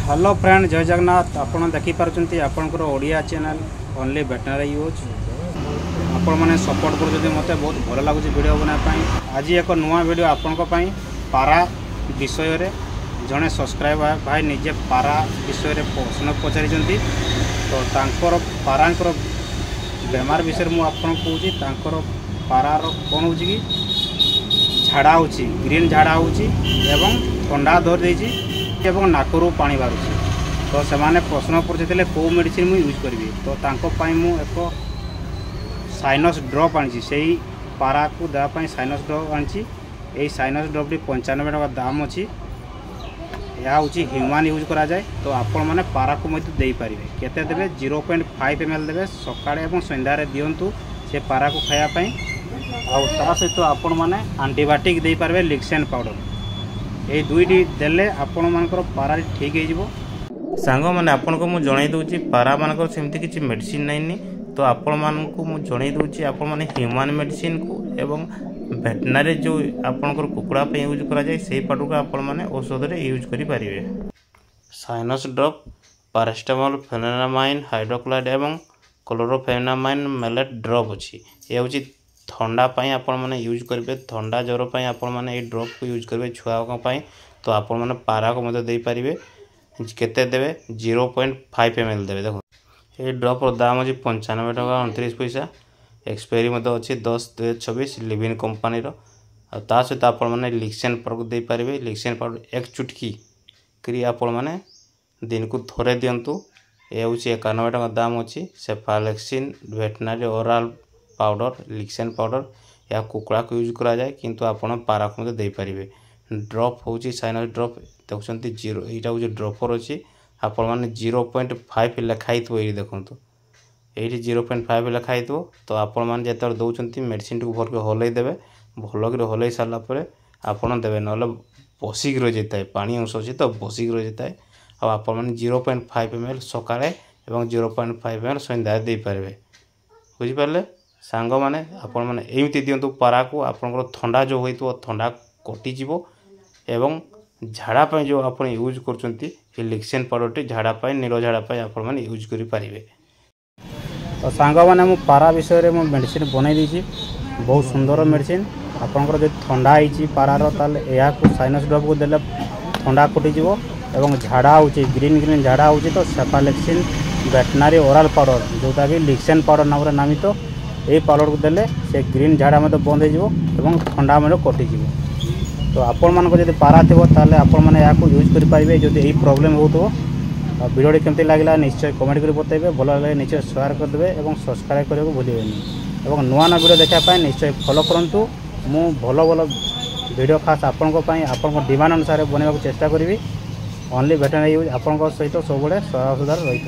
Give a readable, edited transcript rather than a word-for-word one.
Hello friend जय जगन्नाथ आपण देखिपार्टी आपणकर Odia channel only veterinary use आपण मैंने सपोर्ट कर मत बहुत भल लगुच वीडियो बनाई। आज एक नुआ वीडियो आपण पारा विषय रे जड़े सब्सक्राइबर भाई निजे पारा विषय रे प्रश्न पचारि तो तांकर पारांकर बेमार विषय मुझे कहूँ पारार कौन हो झाड़ा हो ग्रीन झाड़ा हो ठंडा धरी एवं नाकरू पानी बाहर तो से प्रश्न पचारे कौ मेडिसिन मुझे यूज करी तो एक साइनस ड्रप आनी से पारा को देवाई साइनस ड्रप आनी यही साइनस ड्रप 95 टका दाम अच्छी यह हूँ ह्यूमान यूज करा जाए तो आपण मैंने पारा को मत दे पारे केते देबे 0.5 ml देबे सकाळे एवं संध्यारे दियंतु से पारा को खायापाई आ सहित आपण मैंने एंटीबायोटिक दे पारे लिक्सेन पाउडर ये दुईटी देले आपण मानकर पारा ठीक हो सांग मैंने आपन को मुझे जन दूसरी पारा मानकर सेमती किसी मेडिसिन नहीं तो आपण मानक मुझे जन दूसरी आपण मैंने ह्यूमान मेडिसिन को एवं वेटनरी जो आपंकर कुकुड़ा यूज करा जाए से पाउडर को आपण मैंने औषध यूज करें। Sinus drop paracetamol phenamine hydrochloride एवं क्लोरोफेनामाइन मेलेट ड्रप अच्छी ये हूँ ठंडा आपण मैंने यूज करेंगे ठंडा ज्वर पर आपण मैंने ये ड्रप को यूज करेंगे छुआ तो आपण मैंने पारा को मत दे पारे केते देवे 0.5 ml देवे। देखो ये ड्रप दाम अच्छी 95 टका 29 पैसा एक्सपायरी अच्छी 10/26 लिविन कंपनी ता सहित आपण मैंने लिक्सेन पाउडर दे पारे लिक्सेन पाउडर एक चुटकी करी आपण मैंने दिन को थोड़े दिंतु ये हूँ 91 टका दाम अच्छी सेफालेक्सिन वेटनरी ओराल पाउडर लिक्सेन पाउडर या कुकुड़ा को यूज करा जाए किंतु आपण पारा को मत दे पारे। ड्रप हूँ साइनस ड्रप देखते 0 यहाँ हूँ ड्रपर अच्छी आपण मैंने 0.5 लिखाई ये देखूँ ये 0.5 लिखाई तो आपण मैंने जो दौरान मेडिसिन को भल हल्ई देवे भल हल्ई सारापर आपड़ देवे ना बसिक रही जाता है पानी अंश अच्छी तो बसिक रही जाता है आप 0.5 ml सकाळे और 0.5 ml सन्ध्या दे पारे बुझिपारे सांग मैंने आपण मैंने एमती दिंतु पारा को आपंकर ठंडा जो हो ठंडा कटिज एवं झाड़ापाई जो आप यूज कर लिक्सेन पाउडर झाड़ापाई नील झाड़ापाई आप यूज करें। तो सांग मैंने मु पारा विषय में मेडिसिन बनई दी बहुत सुंदर मेडिसिन आपंकर जो ठंडा होती पारार ताले या साइनस ड्रप को देले ठंडा कटिज एवं झाड़ा हो ग्रीन ग्रीन झाड़ा हो तो सेफालेक्सिन वेटनरी ओराल पाउडर जोटा कि लिक्सेन पाउडर नाम नामित तो यही पाउडर को देले से ग्रीन झाड़ा में बंद हो ठंडा में कटिज तो आपण मानक जब पारा थो ताले आपण मैंने या यूज करेंगे जो यही प्रोब्लेम हो वीडियो केमती लगला निश्चय कमेंट कर बताइए भल लगे निश्चय शेयर करदे और सब्सक्राइब करने को भूलें और नुआ नुआ वीडियो देखापी निश्चय फॉलो करूँ मु भल भल वीडियो खास आपण डिमांड अनुसार बनवाक चेष्टा करी ओनली वेटनरी यूज आपण सहित सब सदासुदार रही।